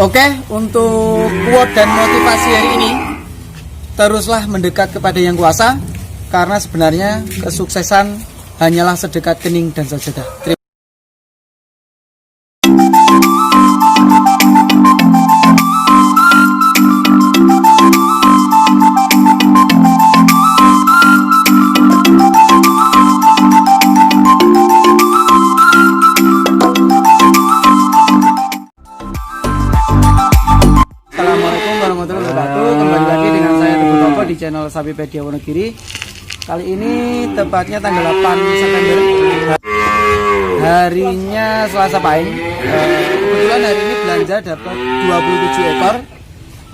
Oke, untuk quote dan motivasi hari ini, teruslah mendekat kepada Yang Kuasa, karena sebenarnya kesuksesan hanyalah sedekat kening dan sajadah. Assalamualaikum warahmatullahi wabarakatuh. Kembali lagi dengan saya Teguh Toko di channel Sapipedia Wonogiri. Kali ini tepatnya tanggal 8 September, harinya Selasa Pahing. Kebetulan hari ini belanja dapat 27 ekor,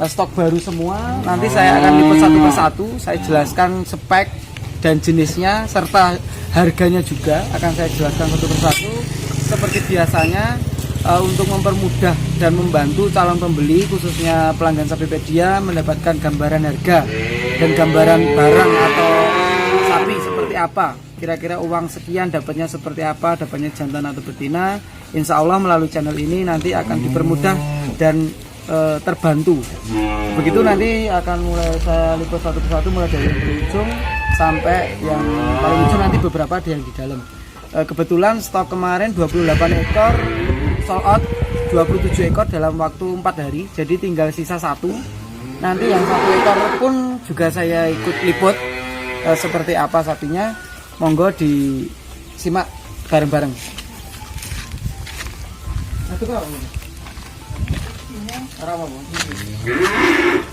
stok baru semua. Nanti saya akan lipat satu persatu, saya jelaskan spek dan jenisnya serta harganya juga akan saya jelaskan satu persatu. Seperti biasanya, untuk mempermudah dan membantu calon pembeli khususnya pelanggan Sapipedia mendapatkan gambaran harga dan gambaran barang atau sapi seperti apa, kira-kira uang sekian dapatnya seperti apa, dapatnya jantan atau betina. Insya Allah melalui channel ini nanti akan dipermudah dan terbantu. Begitu nanti akan mulai saya lipat satu persatu, mulai dari yang ujung sampai yang paling ujung, nanti beberapa ada yang di dalam. Kebetulan stok kemarin 28 ekor sold out, 27 ekor dalam waktu 4 hari, jadi tinggal sisa satu. Nanti yang 1 ekor pun juga saya ikut liput, seperti apa sapinya, monggo disimak bareng-bareng.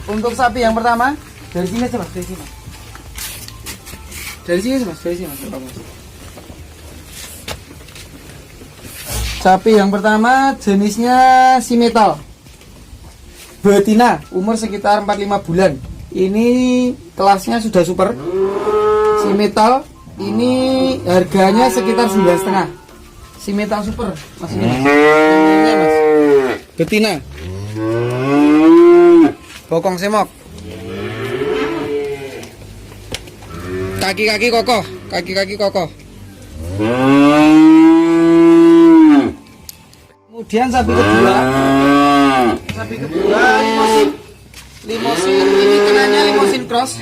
Untuk sapi yang pertama, dari sini aja mas, dari sini. Dari sini mas, dari sini mas. Sapi yang pertama jenisnya simetal, betina, umur sekitar 4-5 bulan. Ini kelasnya sudah super. Simetal ini harganya sekitar 9,5. Simetal super, mas ini mas. Ini mas. Betina. Bokong semok. Kaki-kaki kokoh, kaki-kaki kokoh. Kemudian sapi kedua limosin, ini kenanya limosin cross.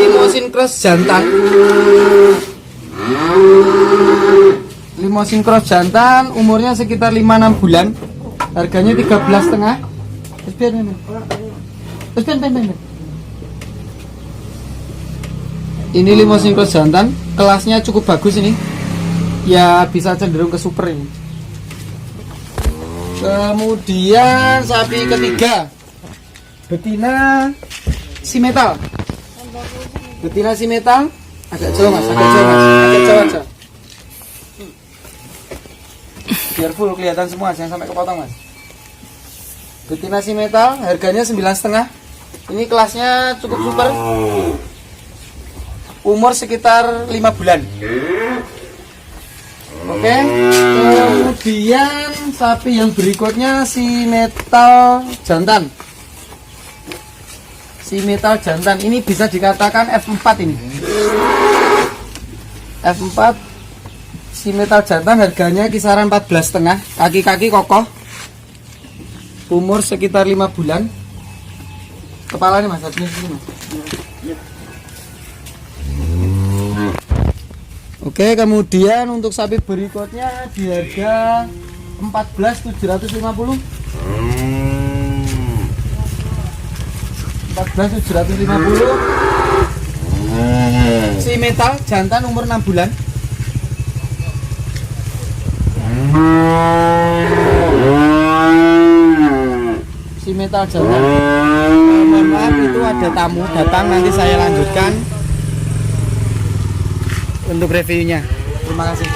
Limosin cross jantan. Limosin cross jantan, umurnya sekitar 5-6 bulan. Harganya 13,5. Ini limosin cross jantan, kelasnya cukup bagus ini. Ya bisa cenderung ke super ini. Kemudian sapi ketiga, betina simetal. Betina simetal, agak jauh mas, agak jauh aja. Biar full kelihatan semua, jangan sampai kepotong mas. Betina simetal, harganya 9,5. Ini kelasnya cukup super. Umur sekitar 5 bulan. Oke, kemudian sapi yang berikutnya simetal jantan. Simetal jantan ini bisa dikatakan F4 ini. F4 simetal jantan, harganya kisaran 14,5. Kaki-kaki kokoh. Umur sekitar 5 bulan. Kepalanya mas, sini mas. Oke, kemudian untuk sapi berikutnya di harga 14.750. 14.750. Simetal jantan, umur 6 bulan. Simetal jantan. Mohon maaf, itu ada tamu datang, nanti saya lanjutkan untuk reviewnya. Terima kasih.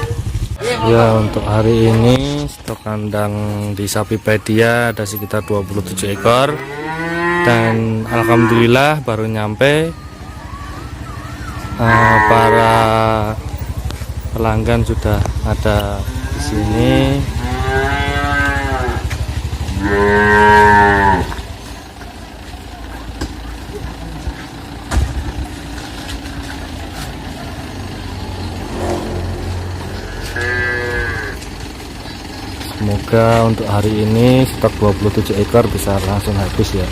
Ya, untuk hari ini stok kandang di Sapipedia ada sekitar 27 ekor, dan alhamdulillah baru nyampe. Para pelanggan sudah ada di sini. Semoga untuk hari ini stok 27 ekor bisa langsung habis ya.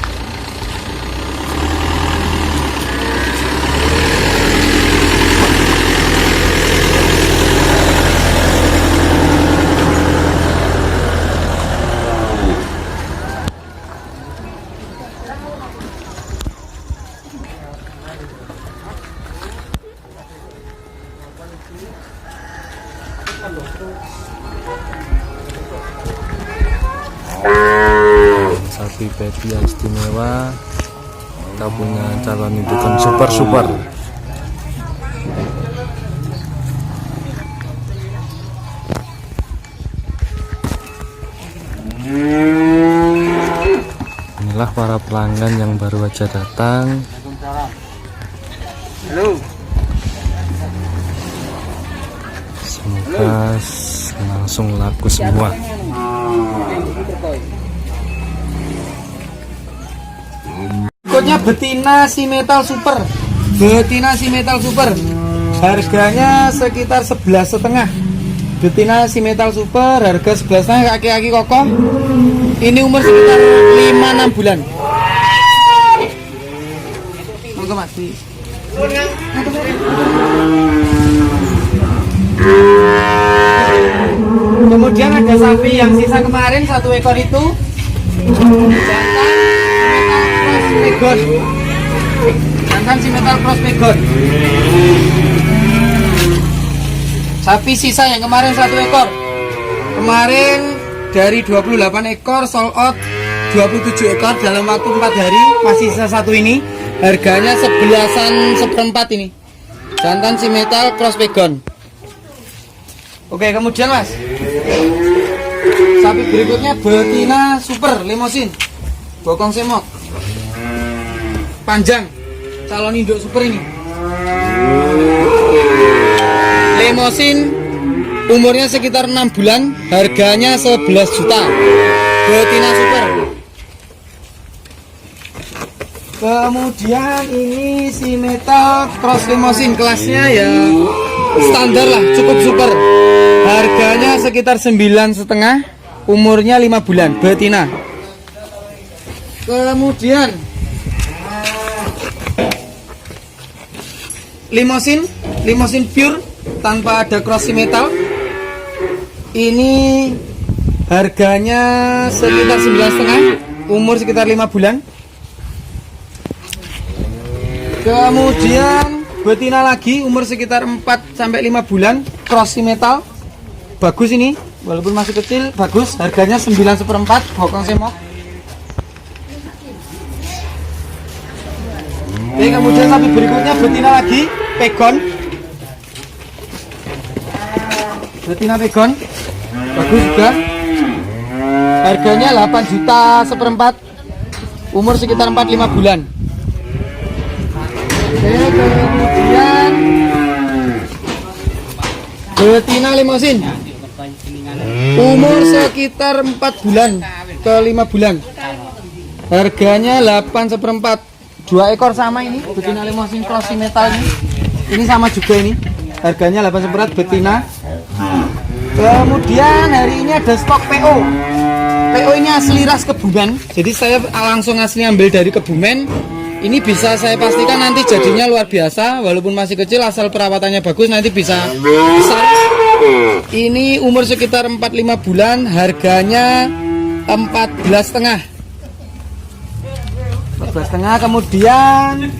Sapi pedia istimewa, kita punya calon indukan super. Inilah para pelanggan yang baru aja datang. Halo. Semoga langsung laku semua. Berikutnya betina si metal super. Betina si metal super. Harganya sekitar 11,5. Betina si metal super harga 11,5, kaki-kaki kokoh. Ini umur sekitar 5-6 bulan. Monggo Mas. Kemudian ada sapi yang sisa kemarin 1 ekor itu jantan si metal cross pegon. Sapi sisa yang kemarin 1 ekor. Kemarin dari 28 ekor sold out 27 ekor dalam waktu 4 hari. Masih sisa 1 ini. Harganya 11,1/4 ini. Jantan si metal cross pegon. Oke, kemudian Mas, sapi berikutnya betina super limosin, bokong semok, panjang, calon induk super ini. Limosin, umurnya sekitar 6 bulan, harganya 11 juta. Betina super. Kemudian ini si metal cross limosin, kelasnya ya standar lah, cukup super. Harganya sekitar 9,5, umurnya 5 bulan, betina. Kemudian limosin pure tanpa ada cross metal. Ini harganya sekitar 9,5, umur sekitar 5 bulan. Kemudian betina lagi, umur sekitar 4-5 bulan, cross metal. Bagus ini, walaupun masih kecil, bagus. Harganya 9,1/4, bokong semok. Oke, kemudian sapi berikutnya betina lagi, pegon. Betina pegon, bagus juga. Harganya 8 juta 1/4, umur sekitar 4-5 bulan. Oke, kemudian betina limosin, umur sekitar 4 bulan ke 5 bulan. Harganya 8,1/4, 2 ekor sama ini, betina limosin cross metal ini. Ini sama juga ini. Harganya 8,1/4 betina. Kemudian hari ini ada stok PO. PO ini asli ras Kebumen. Jadi saya langsung asli ambil dari Kebumen. Ini bisa saya pastikan nanti jadinya luar biasa, walaupun masih kecil, asal perawatannya bagus nanti bisa besar. Ini umur sekitar 4-5 bulan, harganya 14,5. 14,5. Kemudian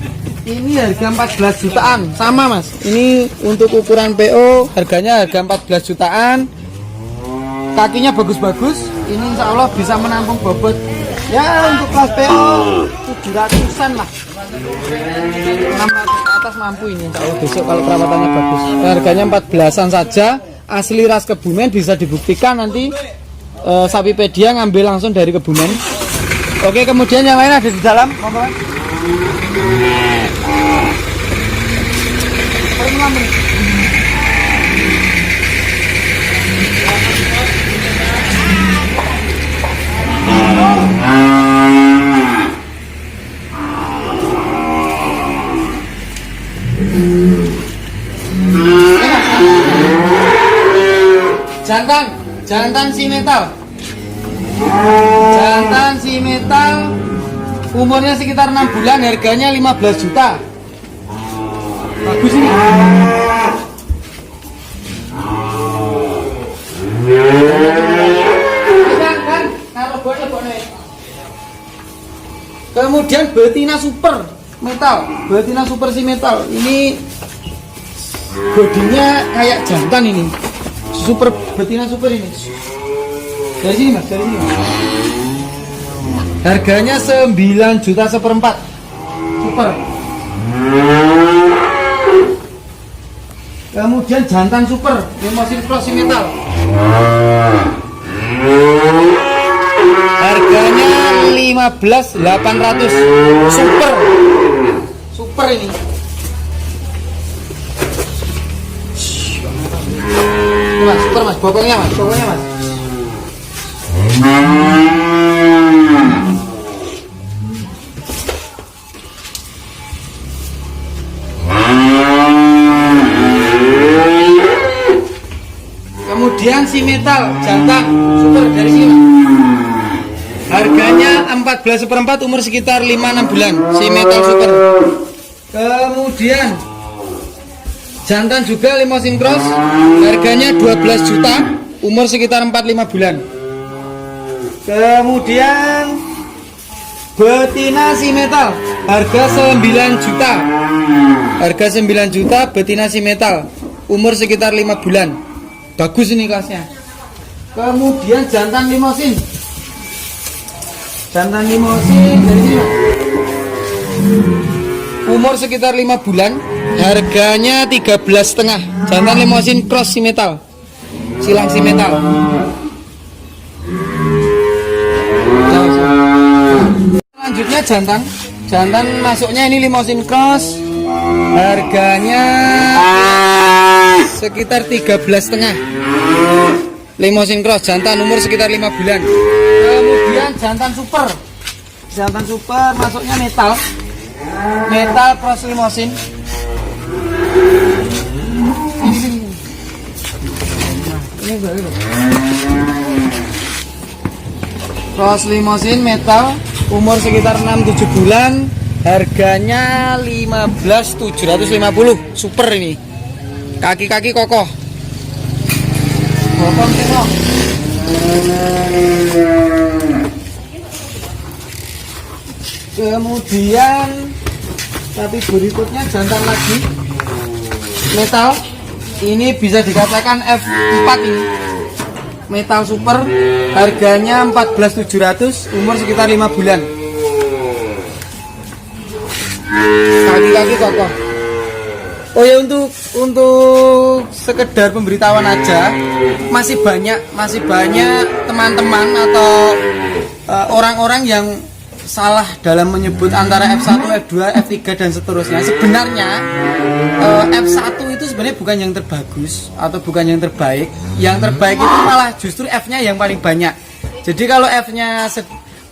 ini harga 14 jutaan, sama Mas. Ini untuk ukuran PO, harganya harga 14 jutaan. Kakinya bagus-bagus. Ini insya Allah bisa menampung bobot. Ya untuk kelas PO 700-an lah, 600 ke atas mampu ini insya Allah besok kalau perawatannya bagus. Harganya 14-an saja, asli ras Kebumen, bisa dibuktikan nanti sapi pedia ngambil langsung dari Kebumen. Oke, kemudian yang lain ada di dalam. Jantan si metal. Jantan si metal. Umurnya sekitar 6 bulan, harganya 15 juta. Bagus ini. Kemudian betina super metal, betina super si metal. Ini bodinya kayak jantan ini. Super betina super ini. Dari sini mas, dari sini mas. Harganya 9 juta seperempat. Super. Kemudian jantan super, limosin cross si metal. Harganya 15.800. Super. Super ini. Ini mas, super mas, bokongnya mas, bokongnya mas. Kemudian si metal jantan super dari sini mas. Harganya 14 seperempat, umur sekitar 5-6 bulan. Si metal super. Kemudian jantan juga limosin cross. Harganya 12 juta, umur sekitar 4-5 bulan. Kemudian betina si metal, harga 9 juta. Harga 9 juta betina si metal, umur sekitar 5 bulan. Bagus ini kelasnya. Kemudian jantan limosin. Jantan limosin dari sini. Umur sekitar 5 bulan, harganya 13,5. Jantan limosin cross si metal. Silang si metal. Selanjutnya jantan. Jantan masuknya ini limosin cross. Harganya sekitar 13,5. Limosin cross jantan, umur sekitar 5 bulan. Kemudian jantan super. Jantan super masuknya metal. Metal cross limosin. Ini baru. Cross limosin metal, umur sekitar 6-7 bulan. Harganya 15.750. Super ini. Kaki-kaki kokoh. Bokong tengok. Kemudian tapi berikutnya jantan lagi metal. Ini bisa dikatakan F4 ini. Metal super, harganya 14.700, umur sekitar 5 bulan. Kaki-kaki kokoh. Oh ya, untuk sekedar pemberitahuan aja, masih banyak teman-teman atau orang-orang yang salah dalam menyebut antara F1, F2, F3 dan seterusnya. Sebenarnya F1 itu sebenarnya bukan yang terbagus atau bukan yang terbaik. Yang terbaik itu malah justru F-nya yang paling banyak. Jadi kalau F-nya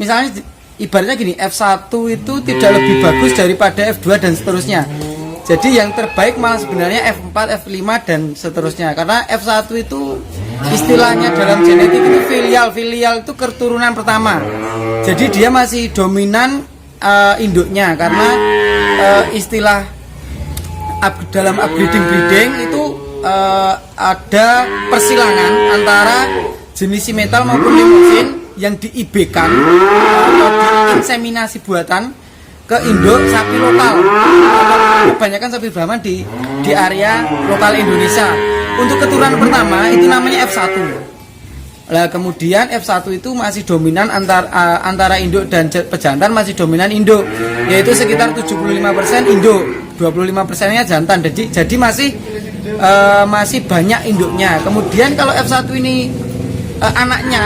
misalnya ibaratnya gini, F1 itu tidak lebih bagus daripada F2 dan seterusnya. Jadi yang terbaik malah sebenarnya F4, F5 dan seterusnya. Karena F1 itu istilahnya dalam genetik itu filial itu keturunan pertama. Jadi dia masih dominan induknya, karena istilah dalam upgrading breeding itu ada persilangan antara jenis si metal maupun limosin yang di-IB-kan atau diinseminasi buatan ke induk sapi lokal. Kebanyakan sapi Brahman di area lokal Indonesia. Untuk keturunan pertama itu namanya F1. Nah, kemudian F1 itu masih dominan antara induk dan pejantan, masih dominan induk, yaitu sekitar 75% induk, 25%-nya jantan. Jadi masih banyak induknya. Kemudian kalau F1 ini anaknya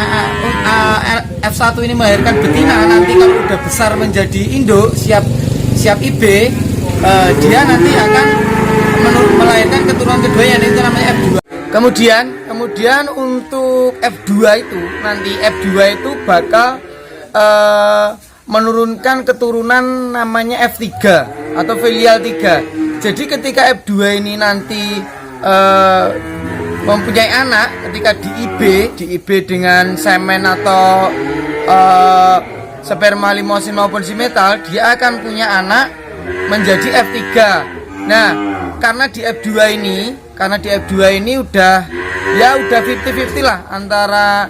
F1 ini melahirkan betina, nanti kalau udah besar menjadi induk siap IB, dia nanti akan melahirkan keturunan kedua yang itu namanya F2. Kemudian untuk F2 itu nanti F2 itu bakal menurunkan keturunan namanya F3 atau filial 3. Jadi ketika F2 ini nanti mempunyai anak ketika di IB dengan semen atau sperma limosin maupun simetal, dia akan punya anak menjadi F3. Nah, karena di F2 ini udah 50-50 lah antara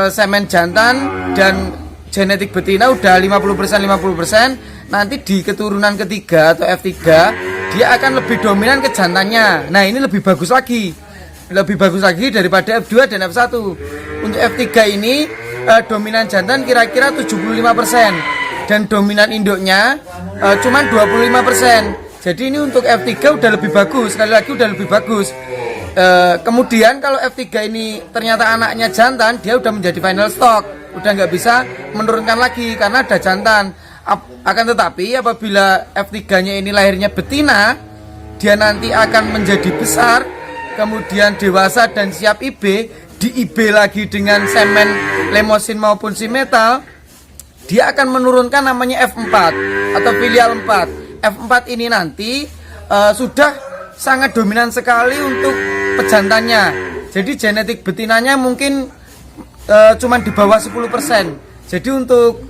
semen jantan dan genetik betina udah 50%. Nanti di keturunan ketiga atau F3 dia akan lebih dominan ke jantannya. Nah, ini lebih bagus lagi daripada F2 dan F1. Untuk F3 ini dominan jantan kira-kira 75% dan dominan induknya cuman 25%. Jadi ini untuk F3 udah lebih bagus, sekali lagi udah lebih bagus. Kemudian kalau F3 ini ternyata anaknya jantan, dia udah menjadi final stock, udah nggak bisa menurunkan lagi karena ada jantan. Akan tetapi apabila F3-nya ini lahirnya betina, dia nanti akan menjadi besar, kemudian dewasa dan siap IB, di IB lagi dengan semen lemosin maupun simetal, dia akan menurunkan namanya F4 atau filial 4. F4 ini nanti sudah sangat dominan sekali untuk pejantannya. Jadi genetik betinanya mungkin cuma di bawah 10%. Jadi untuk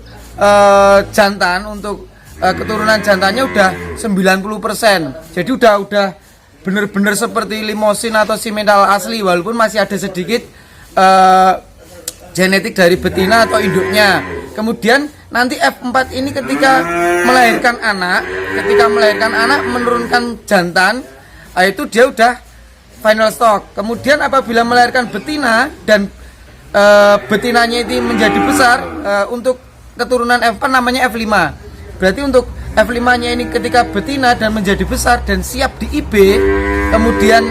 jantan, untuk keturunan jantannya udah 90%. Jadi udah bener-bener seperti limosin atau simental asli, walaupun masih ada sedikit genetik dari betina atau induknya. Kemudian nanti F4 ini ketika melahirkan anak menurunkan jantan, itu dia udah final stock. Kemudian apabila melahirkan betina dan betinanya itu menjadi besar, untuk keturunan F4 namanya F5. Berarti untuk F5-nya ini ketika betina dan menjadi besar dan siap di IB, kemudian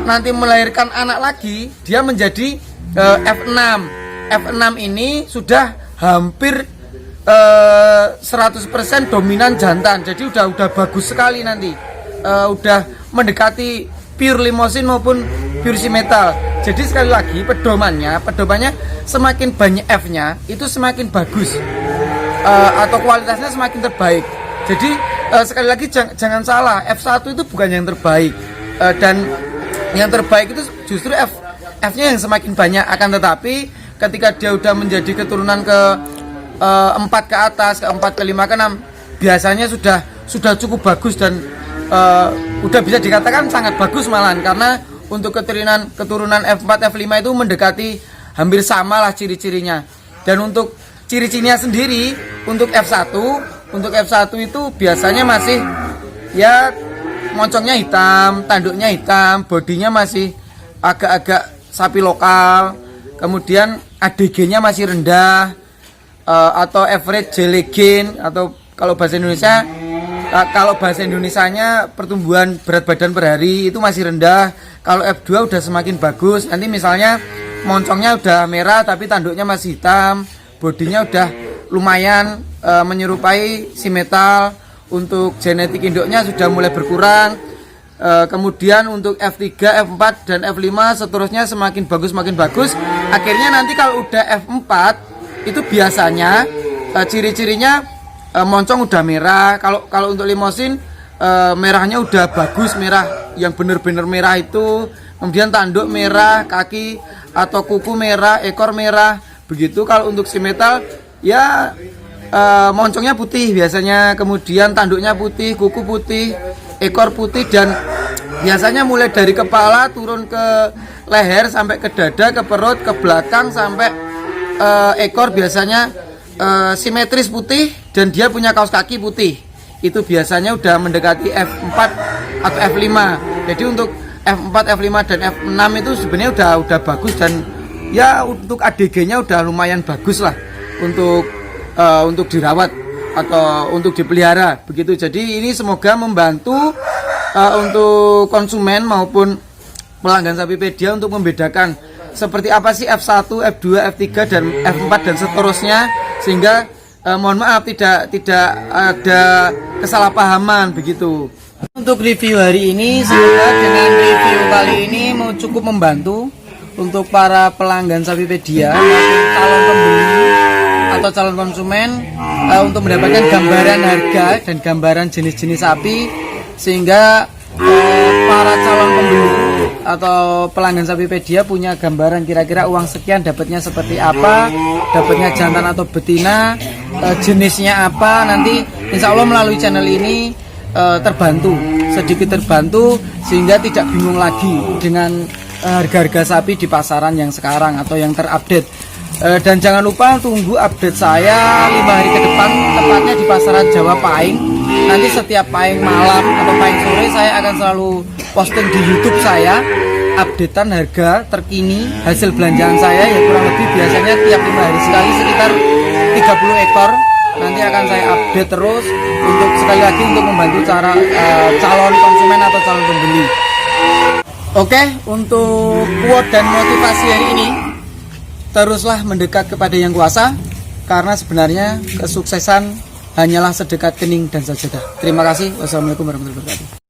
nanti melahirkan anak lagi, dia menjadi F6. F6 ini sudah hampir 100% dominan jantan. Jadi udah bagus sekali nanti. Udah mendekati pure limosin maupun pure simetal. Jadi sekali lagi pedomannya semakin banyak F-nya itu semakin bagus, atau kualitasnya semakin terbaik. Jadi sekali lagi jangan salah, F1 itu bukan yang terbaik, dan yang terbaik itu justru F-nya yang semakin banyak. Akan tetapi ketika dia udah menjadi keturunan ke 4 ke atas, ke 4, ke 5, ke 6, biasanya sudah cukup bagus dan udah bisa dikatakan sangat bagus malahan, karena untuk keturunan F4, F5 itu mendekati hampir sama lah ciri-cirinya. Dan untuk ciri-cirinya sendiri, untuk F1 itu biasanya masih ya moncongnya hitam, tanduknya hitam, bodinya masih agak-agak sapi lokal, kemudian ADG-nya masih rendah, atau average jelly gain, atau kalau bahasa Indonesianya pertumbuhan berat badan per hari itu masih rendah. Kalau F2 udah semakin bagus. Nanti misalnya moncongnya udah merah tapi tanduknya masih hitam, bodinya udah lumayan menyerupai simetal. Untuk genetik induknya sudah mulai berkurang. Kemudian untuk F3, F4 dan F5 seterusnya semakin bagus. Akhirnya nanti kalau udah F4 itu biasanya ciri-cirinya moncong udah merah. Kalau untuk limosin merahnya udah bagus, merah yang bener-bener merah itu. Kemudian tanduk merah, kaki atau kuku merah, ekor merah. Begitu kalau untuk simetal ya moncongnya putih biasanya, kemudian tanduknya putih, kuku putih, ekor putih, dan biasanya mulai dari kepala turun ke leher sampai ke dada, ke perut, ke belakang sampai ekor biasanya simetris putih, dan dia punya kaos kaki putih. Itu biasanya udah mendekati F4 atau F5. Jadi untuk F4, F5 dan F6 itu sebenarnya udah bagus, dan ya untuk ADG-nya udah lumayan bagus lah untuk dirawat atau untuk dipelihara begitu. Jadi ini semoga membantu untuk konsumen maupun pelanggan Sapipedia untuk membedakan seperti apa sih F1, F2, F3 dan F4 dan seterusnya, sehingga mohon maaf tidak ada kesalahpahaman begitu. Untuk review hari ini, semoga dengan review kali ini mau cukup membantu untuk para pelanggan Sapipedia maupun calon pembeli atau calon konsumen untuk mendapatkan gambaran harga dan gambaran jenis-jenis sapi, sehingga para calon pembeli atau pelanggan Sapipedia punya gambaran kira-kira uang sekian dapatnya seperti apa, dapatnya jantan atau betina, jenisnya apa, nanti insya Allah melalui channel ini sedikit terbantu sehingga tidak bingung lagi dengan harga-harga sapi di pasaran yang sekarang atau yang terupdate. Dan jangan lupa tunggu update saya 5 hari ke depan, tepatnya di pasaran Jawa Pahing. Nanti setiap Pahing malam atau Pahing sore saya akan selalu posting di YouTube saya updatean harga terkini hasil belanjaan saya, ya kurang lebih biasanya tiap 5 hari sekali sekitar 30 ekor. Nanti akan saya update terus untuk sekali lagi untuk membantu calon konsumen atau calon pembeli. Oke, untuk quote dan motivasi hari ini, teruslah mendekat kepada Yang Kuasa, karena sebenarnya kesuksesan hanyalah sedekat kening dan sajadah. Terima kasih. Wassalamualaikum warahmatullahi wabarakatuh.